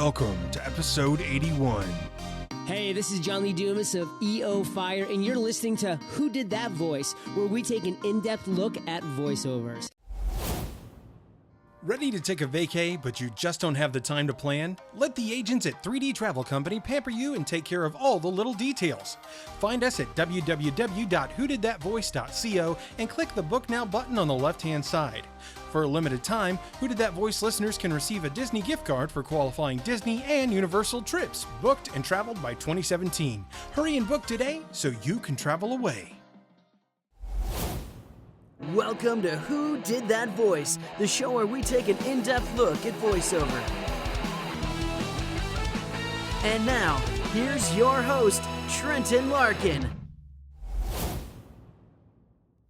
Welcome to episode 81. Hey, this is John Lee Dumas of EO Fire, and you're listening to Who Did That Voice, where we take an in-depth look at voiceovers. Ready to take a vacay, but you just don't have the time to plan? Let the agents at 3D Travel Company pamper you and take care of all the little details. Find us at www.whodidthatvoice.co and click the Book Now button on the left-hand side. For a limited time, Who Did That Voice listeners can receive a Disney gift card for qualifying Disney and Universal trips, booked and traveled by 2017. Hurry and book today so you can travel away. Welcome to Who Did That Voice, the show where we take an in-depth look at voiceover. And now, here's your host, Trenton Larkin.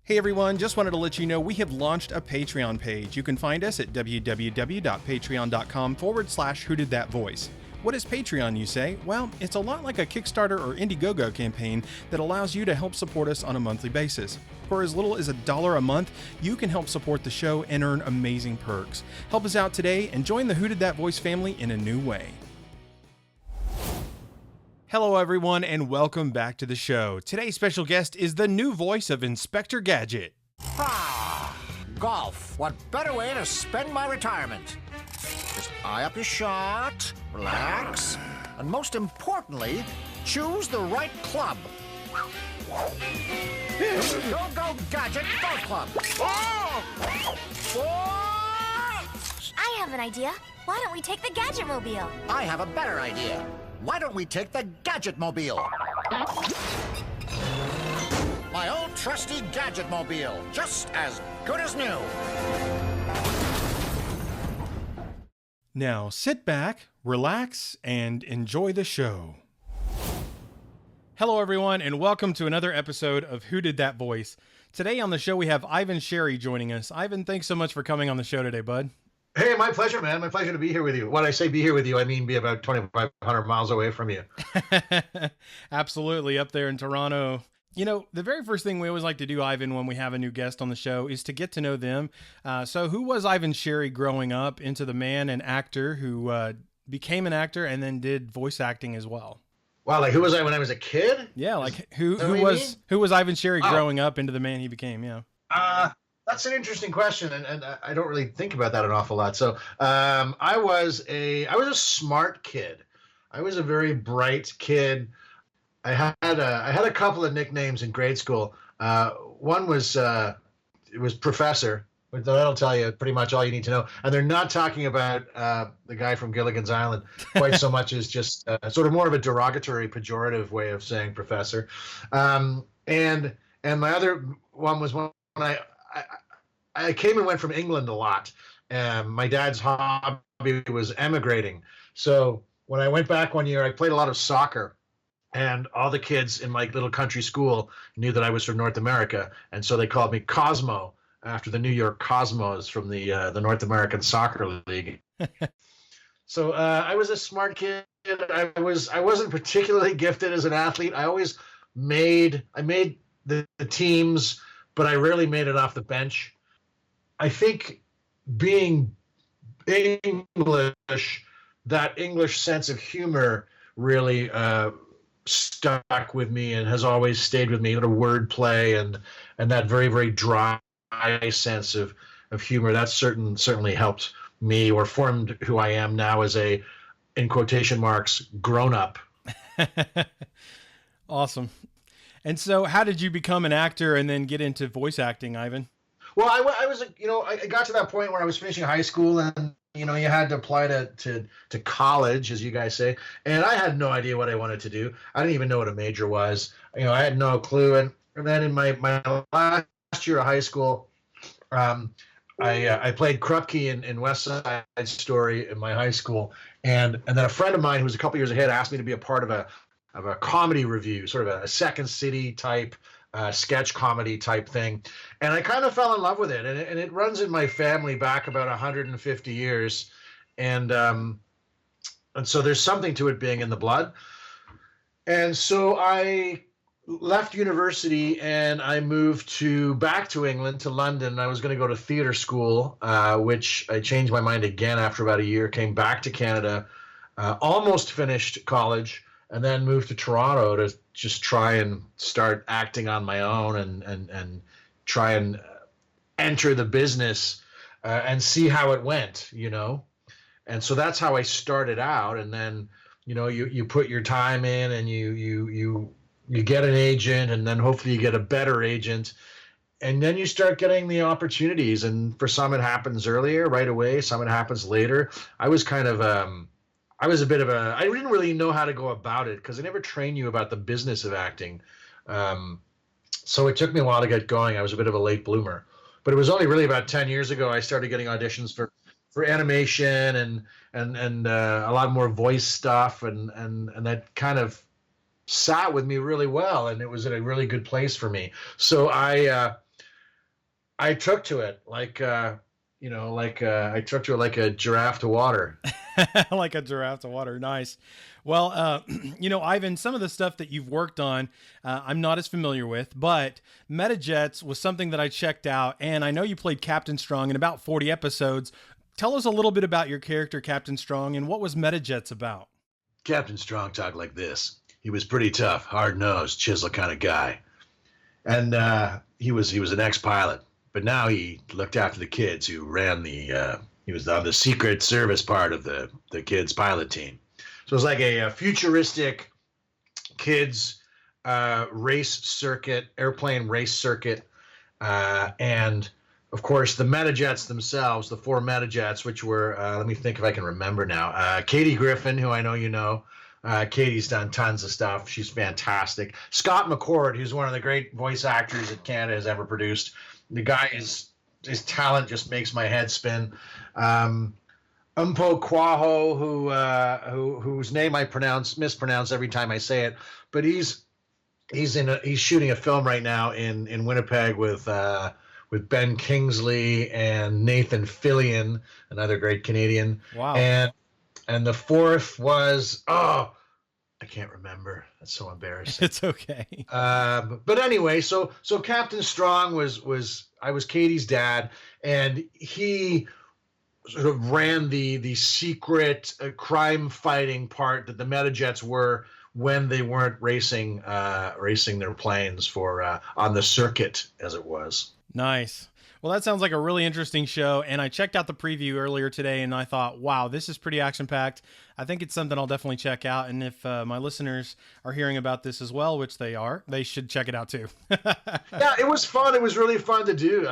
Hey everyone, just wanted to let you know we have launched a Patreon page. You can find us at www.patreon.com/whodidthatvoice. What is Patreon, you say? Well, it's a lot like a Kickstarter or Indiegogo campaign that allows you to help support us on a monthly basis. For as little as $1 a month, you can help support the show and earn amazing perks. Help us out today and join the Who Did That Voice family in a new way. Hello everyone and welcome back to the show. Today's special guest is the new voice of Inspector Gadget. Golf. What better way to spend my retirement? Just eye up your shot, relax, and most importantly, choose the right club. Go, Gadget, golf club. I have an idea. Why don't we take the Gadget Mobile? I have a better idea. Why don't we take the Gadget Mobile? My old trusty Gadget Mobile, just as good as new. Now sit back, relax, and enjoy the show. Hello everyone and welcome to another episode of Who Did That Voice. Today on the show we have Ivan Sherry joining us. Ivan, thanks so much for coming on the show today, bud. Hey, my pleasure, man. My pleasure to be here with you. When I say be here with you, I mean be about 2,500 miles away from you. Absolutely, up there in Toronto. You know, the very first thing we always like to do, Ivan, when we have a new guest on the show is to get to know them. So who was Ivan Sherry growing up into the man and actor who became an actor and then did voice acting as well? Wow, like who was I when I was a kid? Yeah, like who was Ivan Sherry growing up into the man he became? Yeah. That's an interesting question, and I don't really think about that an awful lot. So I was a smart kid. I was a very bright kid. I had a couple of nicknames in grade school. One was it was Professor, but that'll tell you pretty much all you need to know. And they're not talking about the guy from Gilligan's Island quite so much as just sort of more of a derogatory, pejorative way of saying Professor. And my other one was when I came and went from England a lot. My dad's hobby was emigrating. So when I went back one year, I played a lot of soccer. And all the kids in my little country school knew that I was from North America. And so they called me Cosmo after the New York Cosmos from the North American Soccer League. So I was a smart kid. I wasn't particularly gifted as an athlete. I always made the teams, but I rarely made it off the bench. I think being English, that English sense of humor really stuck with me and has always stayed with me. The wordplay and that very, very dry sense of humor, that certainly helped me or formed who I am now as a, in quotation marks, grown up. Awesome. And so how did you become an actor and then get into voice acting, Ivan? Well, I was, I got to that point where I was finishing high school and, you had to apply to college, as you guys say. And I had no idea what I wanted to do. I didn't even know what a major was. I had no clue. And then in my last year of high school, I played Krupke in West Side Story in my high school. And then a friend of mine who was a couple years ahead asked me to be a part of a comedy review, sort of a Second City type sketch comedy type thing. And I kind of fell in love with it. And it runs in my family back about 150 years. And so there's something to it being in the blood. And so I left university and I moved back to England, to London. I was going to go to theater school, which I changed my mind again after about a year, came back to Canada, almost finished college, and then moved to Toronto to just try and start acting on my own and try and enter the business and see how it went, And so that's how I started out. And then, you put your time in, and you get an agent, and then hopefully you get a better agent. And then you start getting the opportunities. And for some, it happens earlier, right away. Some it happens later. I was kind of, I didn't really know how to go about it because they never train you about the business of acting. So it took me a while to get going. I was a bit of a late bloomer. But it was only really about 10 years ago I started getting auditions for animation and a lot more voice stuff. And that kind of sat with me really well. And it was in a really good place for me. So I took to it I took to it like a giraffe to water. Like a giraffe to water. Nice. Well, Ivan, some of the stuff that you've worked on, I'm not as familiar with, but Metajets was something that I checked out, and I know you played Captain Strong in about 40 episodes. Tell us a little bit about your character, Captain Strong, and what was Metajets about? Captain Strong talked like this. He was pretty tough, hard-nosed, chisel kind of guy. And he was an ex-pilot, but now he looked after the kids who ran he was on the Secret Service part of the kids' pilot team. So it was like a futuristic kids airplane race circuit. And, of course, the Metajets themselves, the 4 Metajets, which were, let me think if I can remember now, Katie Griffin, who I know you know. Katie's done tons of stuff. She's fantastic. Scott McCord, who's one of the great voice actors that Canada has ever produced. The guy his talent just makes my head spin. Umpo Quaho, whose name I mispronounce every time I say it, but he's shooting a film right now in Winnipeg with Ben Kingsley and Nathan Fillion, another great Canadian. Wow. And the 4th was I can't remember. That's so embarrassing. It's okay. But anyway, so Captain Strong was I was Katie's dad, and he sort of ran the secret crime fighting part that the Metajets were when they weren't racing their planes for on the circuit, as it was. Nice. Well, that sounds like a really interesting show, and I checked out the preview earlier today, and I thought, wow, this is pretty action-packed. I think it's something I'll definitely check out, and if my listeners are hearing about this as well, which they are, they should check it out too. Yeah, it was fun. It was really fun to do.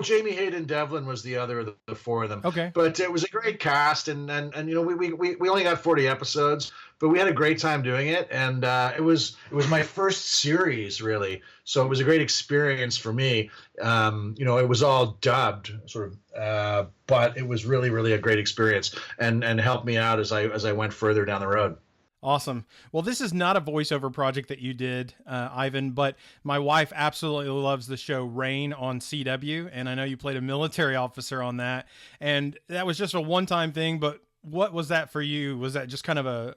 Jamie Hayden Devlin was the other of the 4 of them. Okay. But it was a great cast, and we only got 40 episodes, but we had a great time doing it, and it was my first series, really. So it was a great experience for me. It was all dubbed, sort of, but it was really, really a great experience, and helped me out as I went further down the road. Awesome. Well, this is not a voiceover project that you did, Ivan, but my wife absolutely loves the show Rain on CW, and I know you played a military officer on that, and that was just a one-time thing, but what was that for you? Was that just kind of a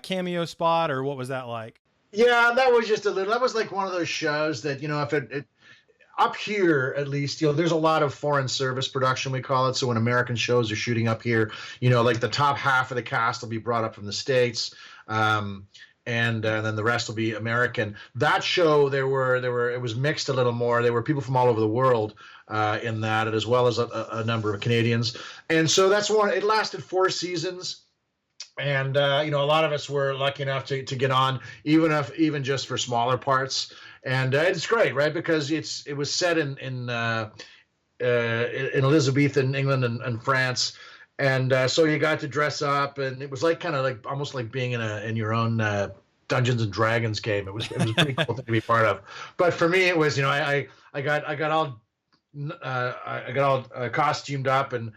cameo spot, or what was that like? Yeah, that was just that was like one of those shows that, if it up here, at least, there's a lot of foreign service production, we call it. So when American shows are shooting up here, like the top half of the cast will be brought up from the States. And then the rest will be American. That show, it was mixed a little more. There were people from all over the world in that, as well as a number of Canadians. And so that's one. It lasted 4 seasons. And, a lot of us were lucky enough to get on, even just for smaller parts. And it's great, right? Because it was set in Elizabethan England and France. And so you got to dress up, and it was almost like being in your own Dungeons and Dragons game. It was a pretty cool thing to be part of. But for me, it was, I got all costumed up and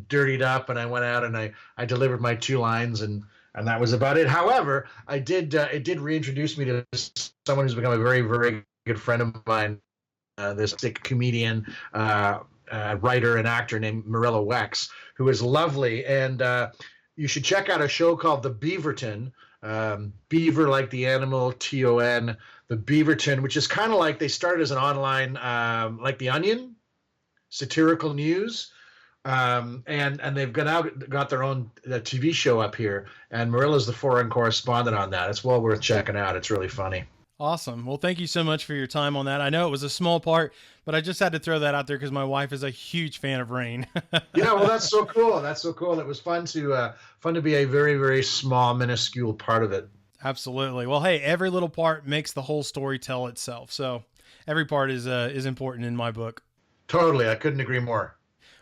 dirtied up, and I went out and I delivered my 2 lines, and that was about it. However, it did reintroduce me to someone who's become a very, very good friend of mine, this comedian, writer and actor named Marilla Wex, who is lovely. And you should check out a show called The Beaverton, Beaver like the animal, Ton, The Beaverton, which is kind of like they started as an online, like The Onion, satirical news, And they've got their own TV show up here, and Marilla's the foreign correspondent on that. It's well worth checking out. It's really funny. Awesome. Well, thank you so much for your time on that. I know it was a small part, but I just had to throw that out there because my wife is a huge fan of Rain. Yeah, well, that's so cool. That's so cool. It was fun to be a very, very small, minuscule part of it. Absolutely. Well, hey, every little part makes the whole story tell itself. So every part is important in my book. Totally. I couldn't agree more.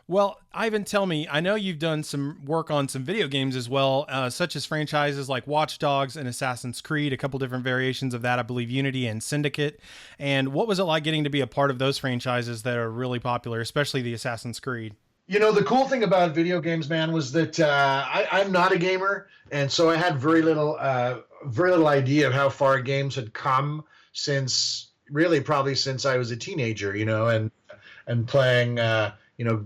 Well, Ivan, tell me, I know you've done some work on some video games as well, such as franchises like Watch Dogs and Assassin's Creed, a couple different variations of that, I believe Unity and Syndicate. And what was it like getting to be a part of those franchises that are really popular, especially the Assassin's Creed? You know, the cool thing about video games, man, was that I'm not a gamer, and so I had very little idea of how far games had come since I was a teenager, you know, and playing, you know,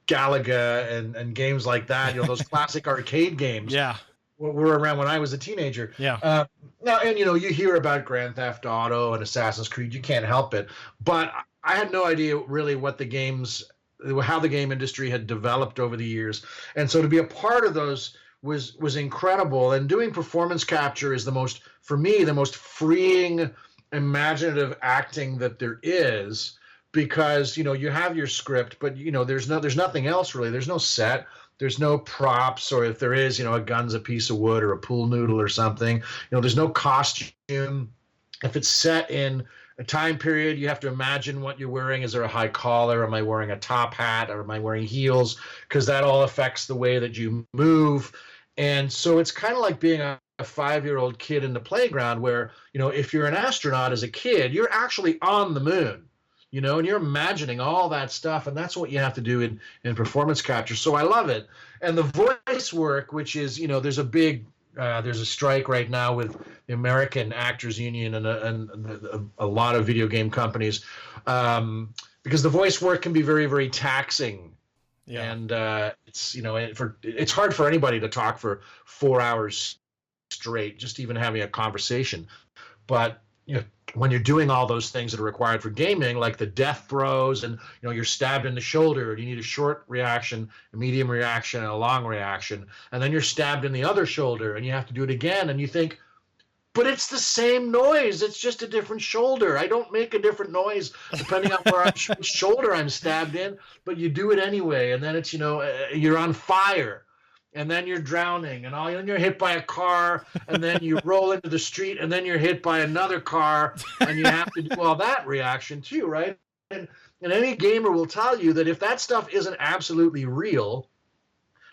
Galaga and games like that, you know, those classic arcade games. Yeah. Were around when I was a teenager. Yeah. Now, and you know, you hear about Grand Theft Auto and Assassin's Creed, you can't help it. But I had no idea really how the game industry had developed over the years. And so to be a part of those was incredible. And doing performance capture is for me, the most freeing, imaginative acting that there is. Because, you know, you have your script, but, you know, there's nothing else really. There's no set, there's no props, or if there is, you know, a gun's a piece of wood or a pool noodle or something. You know, there's no costume. If it's set in a time period, you have to imagine what you're wearing. Is there a high collar? Am I wearing a top hat? Or am I wearing heels? Because that all affects the way that you move. And so it's kind of like being a 5-year-old kid in the playground where, you know, if you're an astronaut as a kid, you're actually on the moon. You know, and you're imagining all that stuff, and that's what you have to do in performance capture. So I love it. And the voice work, which is, you know, there's a strike right now with the American Actors Union and a lot of video game companies, because the voice work can be very, very taxing. Yeah. And it's, you know, it's hard for anybody to talk for 4 hours straight, just even having a conversation. But, you know, when you're doing all those things that are required for gaming, like the death throws and, you know, you're stabbed in the shoulder and you need a short reaction, a medium reaction, and a long reaction. And then you're stabbed in the other shoulder and you have to do it again. And you think, but it's the same noise. It's just a different shoulder. I don't make a different noise depending on which shoulder I'm stabbed in, but you do it anyway. And then it's, you know, you're on fire. And then you're drowning, and then you're hit by a car, and then you roll into the street, and then you're hit by another car, and you have to do all that reaction too, right? And any gamer will tell you that if that stuff isn't absolutely real,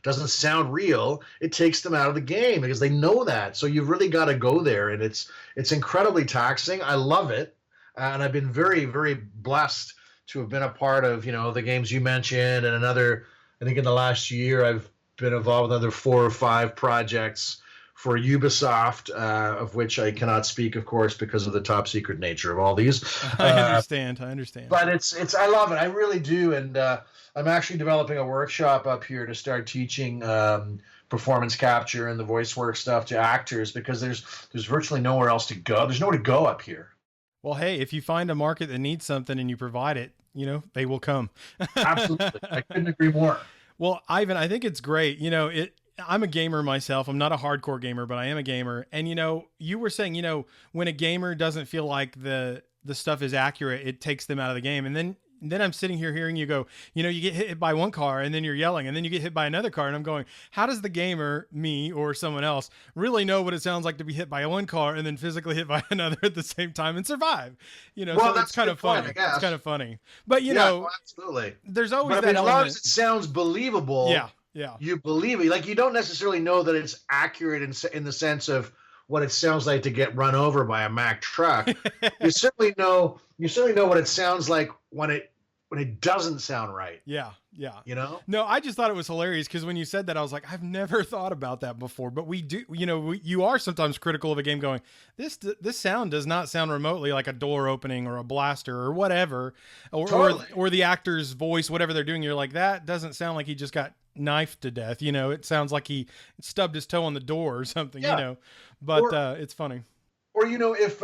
doesn't sound real, it takes them out of the game because they know that. So you've really got to go there, and it's incredibly taxing. I love it, and I've been very, very blessed to have been a part of, you know, the games you mentioned, and another. I think in the last year I've been involved with another 4 or 5 projects for Ubisoft, of which I cannot speak, of course, because of the top secret nature of all these. I understand. But I love it. I really do. And I'm actually developing a workshop up here to start teaching performance capture and the voice work stuff to actors, because there's virtually nowhere else to go. There's nowhere to go up here. Well, hey, if you find a market that needs something and you provide it, you know, they will come. Absolutely. I couldn't agree more. Well, Ivan, I think it's great. You know, I'm a gamer myself. I'm not a hardcore gamer, but I am a gamer. And, you know, you were saying, you know, when a gamer doesn't feel like the stuff is accurate, it takes them out of the game. And then I'm sitting here hearing you go, you know, you get hit by one car and then you're yelling and then you get hit by another car. And I'm going, how does the gamer, me or someone else, really know what it sounds like to be hit by one car and then physically hit by another at the same time and survive? You know, well, so it's kind of funny. It's kind of funny. But, you know, absolutely. There's always but, that as element. long as it sounds believable, yeah, you believe it. Like, you don't necessarily know that it's accurate in the sense of what it sounds like to get run over by a Mack truck. You certainly know what it sounds like when it doesn't sound right. Yeah. You know? No, I just thought it was hilarious because when you said that, I was like, I've never thought about that before. But we do, you know, you are sometimes critical of a game going, this sound does not sound remotely like a door opening or a blaster or whatever, or the actor's voice, whatever they're doing. You're like, that doesn't sound like he just got knifed to death. You know, it sounds like he stubbed his toe on the door or something, you know, but it's funny. Or, you know, if,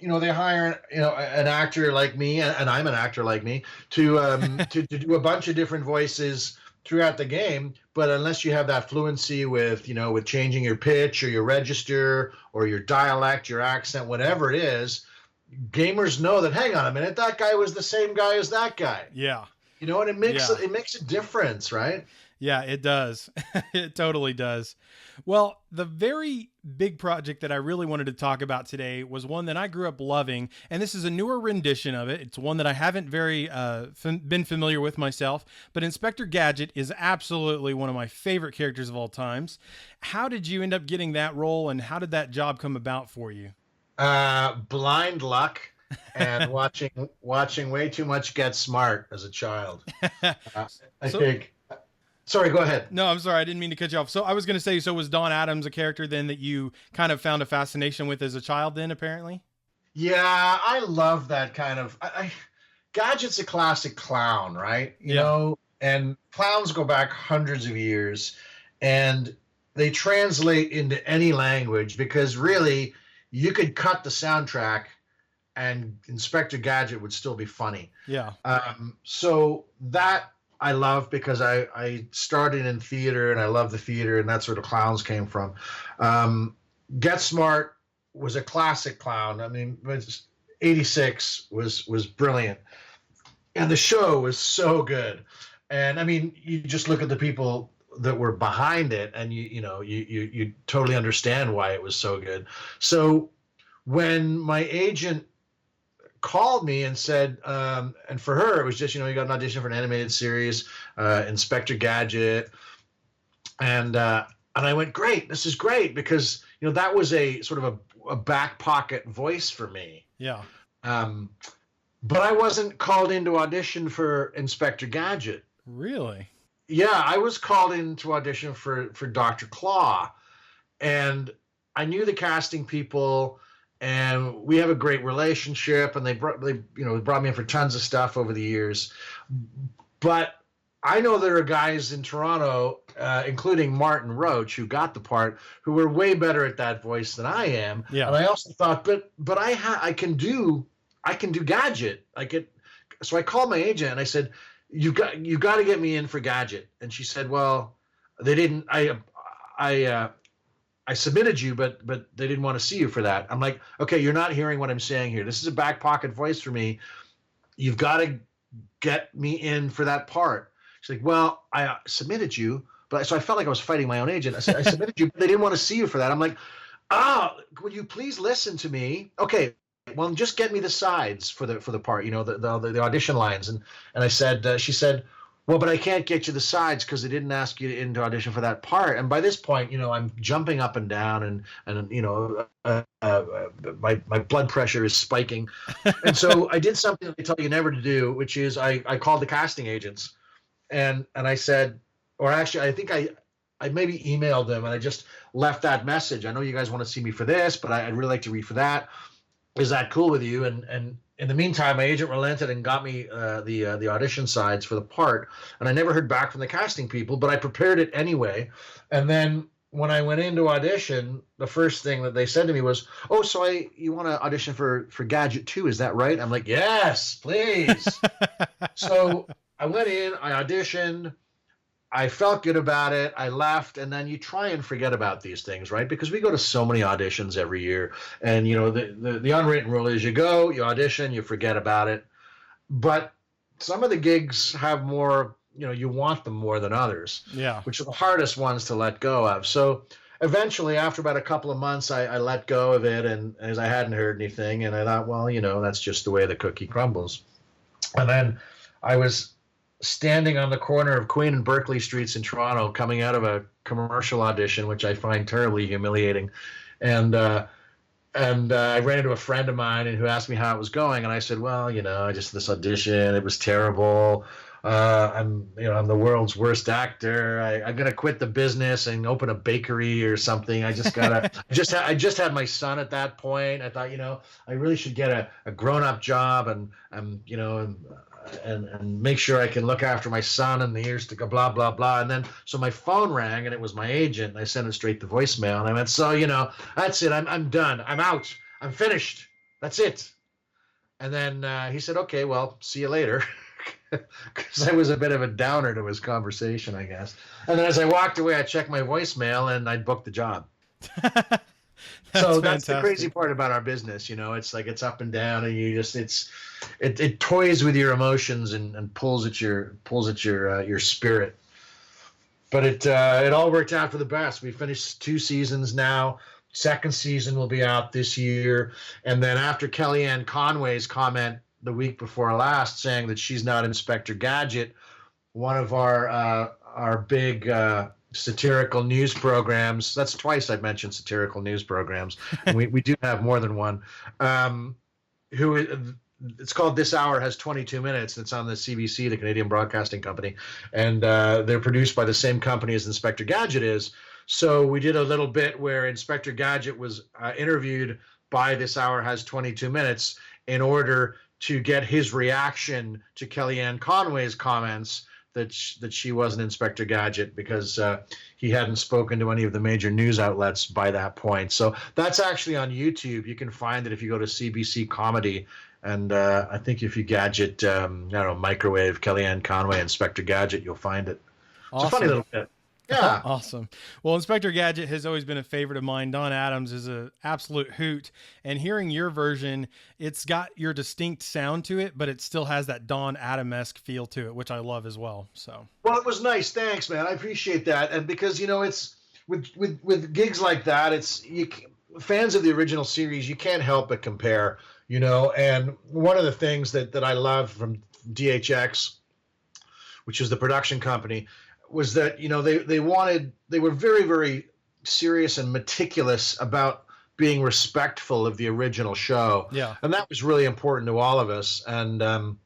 you know, they hire, you know, an actor like me, and I'm an actor like me, to do a bunch of different voices throughout the game, but unless you have that fluency with, with changing your pitch or your register or your dialect, your accent, whatever it is, gamers know that, hang on a minute, that guy was the same guy as that guy. Yeah. And it makes a difference, right? Yeah, it does. It totally does. Well, the very big project that I really wanted to talk about today was one that I grew up loving, and this is a newer rendition of it. It's one that I haven't been familiar with myself, but Inspector Gadget is absolutely one of my favorite characters of all times. How did you end up getting that role, and how did that job come about for you? Blind luck and watching way too much Get Smart as a child. I think. Sorry, go ahead. No, I'm sorry. I didn't mean to cut you off. So I was going to say, so was Don Adams a character then that you kind of found a fascination with as a child then, apparently? Yeah, I love that kind of... Gadget's a classic clown, right? You know, and clowns go back hundreds of years, and they translate into any language because really, you could cut the soundtrack and Inspector Gadget would still be funny. Yeah. So that... I love because I started in theater and I love the theater, and that's where the clowns came from. Get Smart was a classic clown. I mean, 86 was brilliant. And the show was so good. And I mean, you just look at the people that were behind it and you totally understand why it was so good. So when my agent called me and said, and for her, it was just, you got an audition for an animated series, Inspector Gadget. And I went, great, this is great, because, that was a sort of a back pocket voice for me. Yeah. But I wasn't called in to audition for Inspector Gadget. Really? Yeah, I was called in to audition for Dr. Claw. And I knew the casting people, and we have a great relationship, and they brought me in for tons of stuff over the years. But I know there are guys in Toronto, including Martin Roach, who got the part, who were way better at that voice than I am. Yeah. And I also thought, but I can do Gadget. So I called my agent and I said, you got to get me in for Gadget. And she said, well, they didn't. I submitted you, but they didn't want to see you for that. I'm like, okay, you're not hearing what I'm saying here. This is a back pocket voice for me. You've got to get me in for that part. She's like, well, I submitted you, so I felt like I was fighting my own agent. I said, I submitted you, but they didn't want to see you for that. I'm like, would you please listen to me? Okay, well, just get me the sides for the part, the audition lines. And I said, she said, well, but I can't get you the sides because they didn't ask you in to audition for that part. And by this point, I'm jumping up and down, and my blood pressure is spiking. And so I did something they tell you never to do, which is I called the casting agents, and I said, or actually I think I maybe emailed them, and I just left that message. I know you guys want to see me for this, but I'd really like to read for that. Is that cool with you? And in the meantime, my agent relented and got me the audition sides for the part. And I never heard back from the casting people, but I prepared it anyway. And then when I went into audition, the first thing that they said to me was, oh, so you want to audition for Gadget 2, is that right? I'm like, yes, please. So I went in, I auditioned. I felt good about it. I left, and then you try and forget about these things, right? Because we go to so many auditions every year, and the unwritten rule is you go, you audition, you forget about it. But some of the gigs have more, you want them more than others. Yeah. Which are the hardest ones to let go of. So eventually, after about a couple of months, I let go of it, and as I hadn't heard anything, and I thought, well, that's just the way the cookie crumbles. And then I was standing on the corner of Queen and Berkeley Streets in Toronto, coming out of a commercial audition, which I find terribly humiliating. And I ran into a friend of mine who asked me how it was going. And I said, well, I just this audition, it was terrible. I'm the world's worst actor. I'm going to quit the business and open a bakery or something. I just gotta, I just had my son at that point. I thought, I really should get a grown-up job and make sure I can look after my son in the years to go, blah, blah, blah. And then, so my phone rang and it was my agent, and I sent it straight to voicemail. And I went, so, that's it. I'm done. I'm out. I'm finished. That's it. And then he said, okay, well, see you later. because I was a bit of a downer to his conversation, I guess. And then as I walked away, I checked my voicemail and I'd booked the job. So that's the crazy part about our business. It's like it's up and down, and it toys with your emotions and pulls at your spirit. But it all worked out for the best. We finished 2 seasons now. Second season will be out this year. And then after Kellyanne Conway's comment the week before last saying that she's not Inspector Gadget, one of our big satirical news programs, that's twice I've mentioned satirical news programs, and we do have more than one, it's called This Hour Has 22 Minutes. It's on the CBC, the Canadian Broadcasting Company, and they're produced by the same company as Inspector Gadget is. So we did a little bit where Inspector Gadget was interviewed by This Hour Has 22 Minutes in order to get his reaction to Kellyanne Conway's comments that she wasn't Inspector Gadget, because he hadn't spoken to any of the major news outlets by that point. So that's actually on YouTube. You can find it if you go to CBC Comedy. And I think if you gadget, microwave Kellyanne Conway, Inspector Gadget, you'll find it. Awesome. It's a funny little bit. Yeah. Awesome. Well, Inspector Gadget has always been a favorite of mine. Don Adams is an absolute hoot. And hearing your version, it's got your distinct sound to it, but it still has that Don Adam-esque feel to it, which I love as well. So. Well, it was nice. Thanks, man. I appreciate that. And because, it's with gigs like that, fans of the original series, you can't help but compare, and one of the things that I love from DHX, which is the production company, was that they were very, very serious and meticulous about being respectful of the original show. Yeah. And that was really important to all of us. And Jean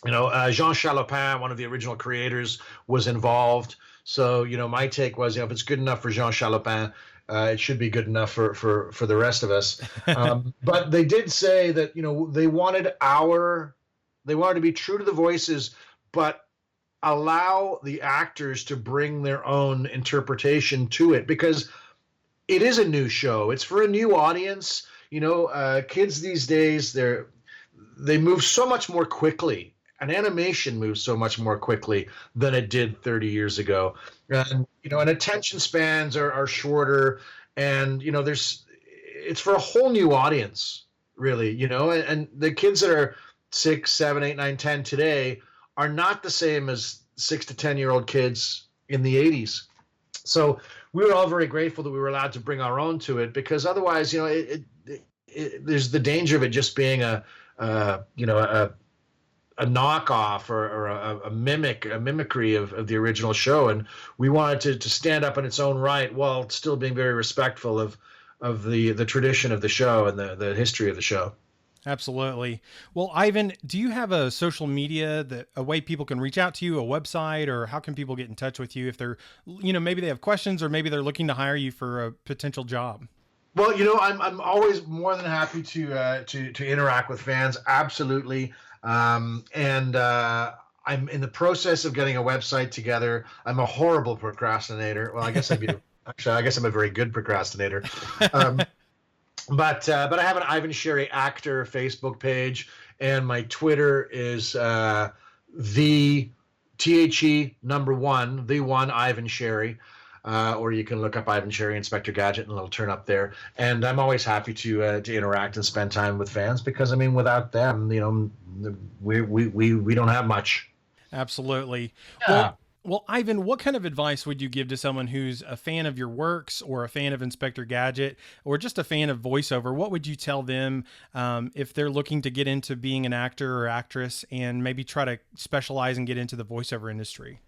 Chalopin, one of the original creators, was involved. So my take was, if it's good enough for Jean Chalopin, it should be good enough for the rest of us. But they did say that they wanted to be true to the voices, but allow the actors to bring their own interpretation to it, because it is a new show. It's for a new audience. Kids these days, they move so much more quickly, and animation moves so much more quickly than it did 30 years ago. And and attention spans are shorter, and it's for a whole new audience, really. And the kids that are 6, 7, 8, 9, 10 today are not the same as 6 to 10-year-old kids in the 80s. So we were all very grateful that we were allowed to bring our own to it, because otherwise, there's the danger of it just being a knockoff or a mimicry of the original show. And we wanted to stand up in its own right while still being very respectful of the tradition of the show and the history of the show. Absolutely. Well, Ivan, do you have a social media, a way people can reach out to you, a website, or how can people get in touch with you if they're, maybe they have questions, or maybe they're looking to hire you for a potential job? Well, I'm always more than happy to interact with fans. Absolutely. I'm in the process of getting a website together. I'm a horrible procrastinator. Well, I guess I'm a very good procrastinator. But I have an Ivan Sherry Actor Facebook page, and my Twitter is the one Ivan Sherry, or you can look up Ivan Sherry Inspector Gadget and it'll turn up there. And I'm always happy to interact and spend time with fans, because Yeah. without them, we don't have much. Absolutely. Yeah. Well, Ivan, what kind of advice would you give to someone who's a fan of your works, or a fan of Inspector Gadget, or just a fan of voiceover? What would you tell them if they're looking to get into being an actor or actress and maybe try to specialize and get into the voiceover industry?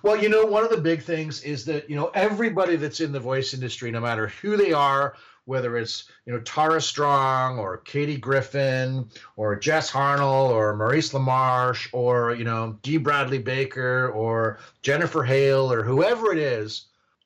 Well, one of the big things is that, everybody that's in the voice industry, no matter who they are, whether it's, Tara Strong or Katie Griffin or Jess Harnell or Maurice LaMarche or, Dee Bradley Baker or Jennifer Hale or whoever it is,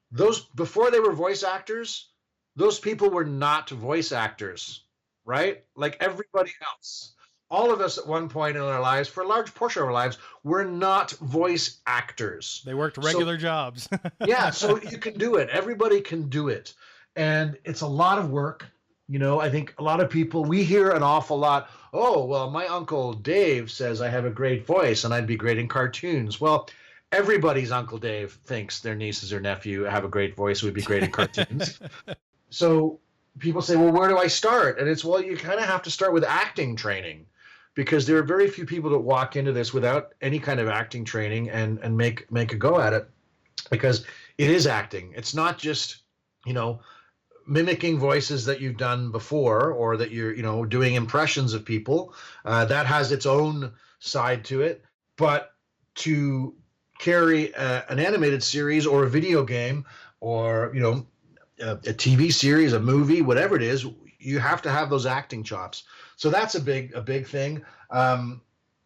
those before they were voice actors, those people were not voice actors, right? Like everybody else. All of us at one point in our lives, for a large portion of our lives, were not voice actors. They worked regular jobs. Yeah, so you can do it. Everybody can do it. And it's a lot of work. I think a lot of people, we hear an awful lot, oh, well, my Uncle Dave says I have a great voice and I'd be great in cartoons. Well, everybody's Uncle Dave thinks their nieces or nephew have a great voice, would be great in cartoons. So people say, well, where do I start? And it's, well, you kind of have to start with acting training, because there are very few people that walk into this without any kind of acting training and make a go at it, because it is acting. It's not just, mimicking voices that you've done before, or that you're, doing impressions of people. That has its own side to it. But to carry an animated series or a video game, or, a TV series, a movie, whatever it is, you have to have those acting chops. So that's a big thing.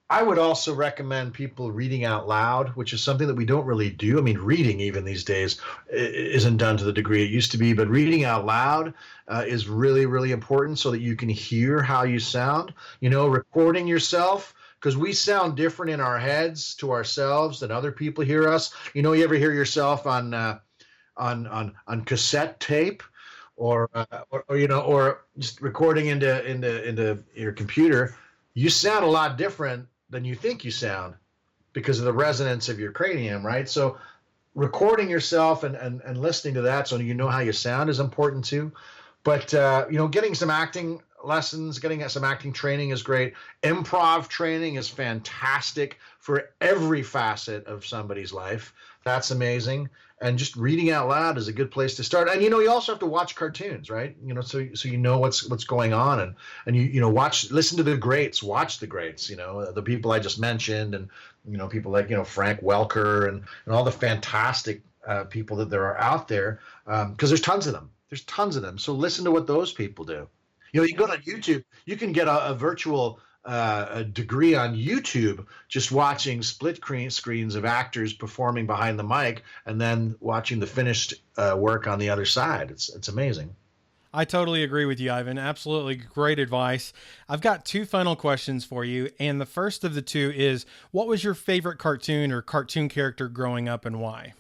I would also recommend people reading out loud, which is something that we don't really do. I mean, reading even these days isn't done to the degree it used to be, but reading out loud is really, really important, so that you can hear how you sound. Recording yourself, because we sound different in our heads to ourselves than other people hear us. You ever hear yourself on cassette tape, or just recording into your computer? You sound a lot different than you think you sound, because of the resonance of your cranium, right? So recording yourself and listening to that, so you know how you sound, is important too. But getting some acting lessons, getting some acting training is great. Improv training is fantastic for every facet of somebody's life. That's amazing. And just reading out loud is a good place to start. And you also have to watch cartoons, right? So you know what's going on, and you listen to the greats, watch the greats. The people I just mentioned, and people like Frank Welker and all the fantastic people that there are out there, because there's tons of them. There's tons of them. So listen to what those people do. You can go on YouTube. You can get a virtual a degree on YouTube just watching split screens of actors performing behind the mic, and then watching the finished work on the other side. It's amazing. I totally agree with you, Ivan. Absolutely great advice. I've got two final questions for you, and the first of the two is, what was your favorite cartoon or cartoon character growing up, and why?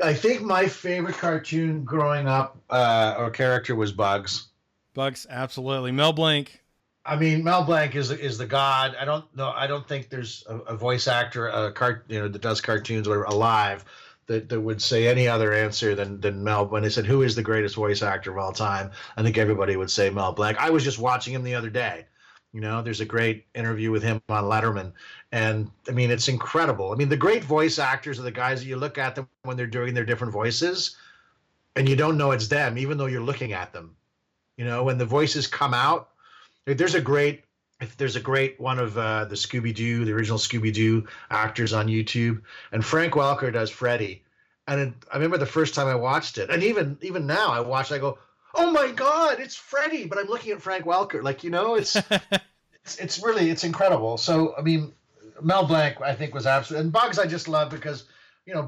I think my favorite cartoon growing up or character was Bugs. Bugs, absolutely. Mel Blanc. I mean, Mel Blanc is the god. I don't think there's a voice actor, that does cartoons or alive that would say any other answer than Mel. When they said who is the greatest voice actor of all time, I think everybody would say Mel Blanc. I was just watching him the other day. There's a great interview with him on Letterman, and I mean, it's incredible. I mean, the great voice actors are the guys that you look at them when they're doing their different voices, and you don't know it's them, even though you're looking at them. When the voices come out. There's a great one of the Scooby-Doo, the original Scooby-Doo actors on YouTube, and Frank Welker does Freddy. And I remember the first time I watched it, and even now I watch, I go, oh my God, it's Freddy! But I'm looking at Frank Welker, it's incredible. So I mean, Mel Blanc I think was absolute, and Bugs I just love because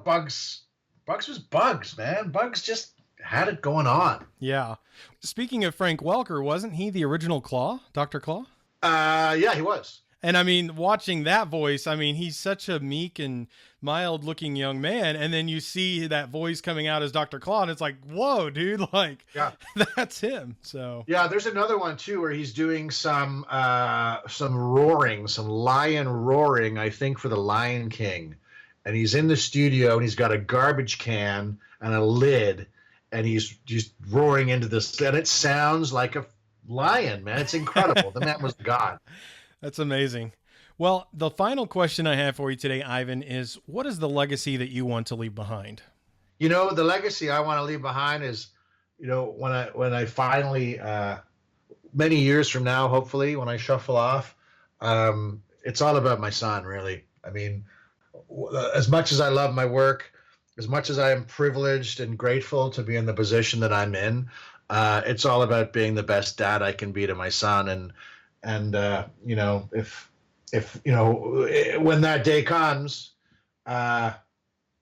Bugs was Bugs, man. Bugs just had it going on. Yeah. Speaking of Frank Welker, wasn't he the original Claw, Dr. Claw? Yeah, he was. And I mean, watching that voice, I mean, he's such a meek and mild looking young man. And then you see that voice coming out as Dr. Claw, and it's like, whoa, dude, yeah, that's him. So yeah, there's another one too, where he's doing some roaring, some lion roaring, I think for the Lion King. And he's in the studio and he's got a garbage can and a lid, and he's just roaring into this, and it sounds like a lion, man. It's incredible. The man was God. That's amazing. Well, the final question I have for you today, Ivan, is what is the legacy that you want to leave behind? The legacy I want to leave behind is, when I finally, many years from now, hopefully, when I shuffle off, it's all about my son, really. I mean, as much as I love my work, as much as I am privileged and grateful to be in the position that I'm in, it's all about being the best dad I can be to my son. And if when that day comes, I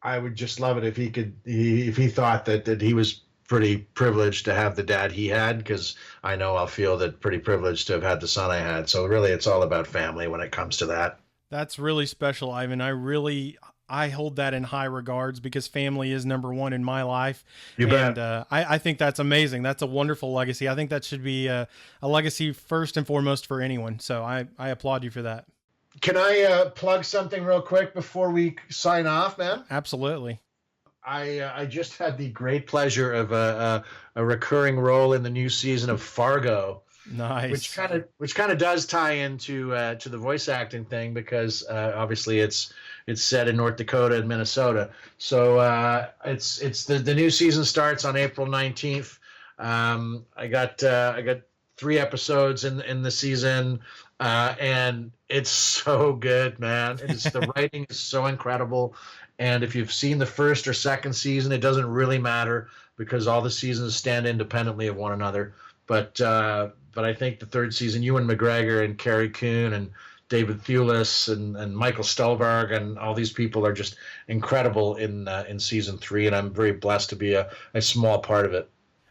would just love it if if he thought that he was pretty privileged to have the dad he had, because I know I'll feel that pretty privileged to have had the son I had. So really, it's all about family when it comes to that. That's really special, Ivan. I really I hold that in high regards because family is number one in my life. You bet. And I think that's amazing. That's a wonderful legacy. I think that should be a legacy first and foremost for anyone. So I applaud you for that. Can I plug something real quick before we sign off, man? Absolutely. I just had the great pleasure of a recurring role in the new season of Fargo. Nice. Which kind of does tie into to the voice acting thing because obviously it's set in North Dakota and Minnesota. So it's the new season starts on April 19th. I got 3 episodes in the season, and it's so good, man. The writing is so incredible. And if you've seen the first or second season, it doesn't really matter because all the seasons stand independently of one another. But I think the third season, Ewan McGregor and Carrie Coon and David Thewlis and Michael Stuhlbarg and all these people are just incredible in season 3, and I'm very blessed to be a small part of it.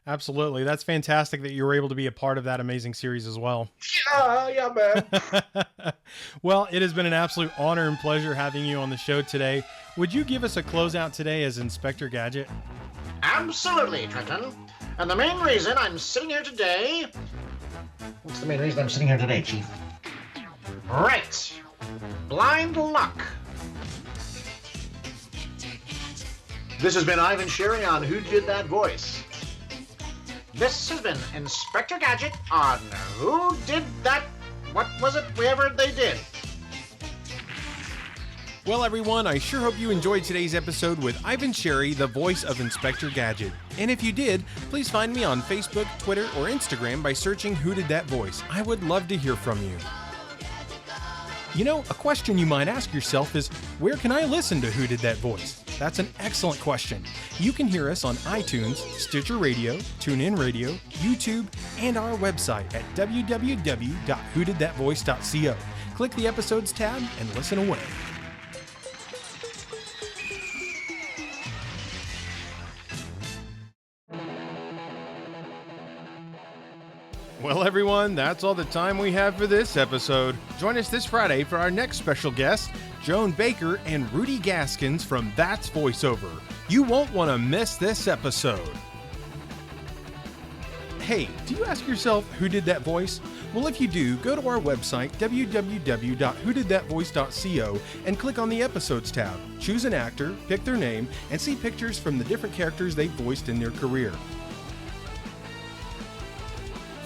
Absolutely. That's fantastic that you were able to be a part of that amazing series as well. Yeah, man. Well, it has been an absolute honor and pleasure having you on the show today. Would you give us a closeout today as Inspector Gadget? Absolutely, Trenton. And the main reason I'm sitting here today... What's the main reason I'm sitting here today, Chief? Right. Blind luck. This has been Ivan Sherry on Who Did That Voice? This has been Inspector Gadget on Who Did That... What was it? Whatever they did. Well, everyone, I sure hope you enjoyed today's episode with Ivan Sherry, the voice of Inspector Gadget. And if you did, please find me on Facebook, Twitter, or Instagram by searching Who Did That Voice. I would love to hear from you. You know, a question you might ask yourself is, where can I listen to Who Did That Voice? That's an excellent question. You can hear us on iTunes, Stitcher Radio, TuneIn Radio, YouTube, and our website at www.whodidthatvoice.co. Click the Episodes tab and listen away. Well, everyone, that's all the time we have for this episode. Join us this Friday for our next special guests, Joan Baker and Rudy Gaskins from That's Voiceover. You won't want to miss this episode. Hey, do you ask yourself who did that voice? Well, if you do, go to our website, www.whodidthatvoice.co, and click on the Episodes tab. Choose an actor, pick their name, and see pictures from the different characters they've voiced in their career.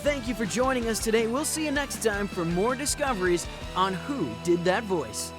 Thank you for joining us today. We'll see you next time for more discoveries on Who Did That Voice.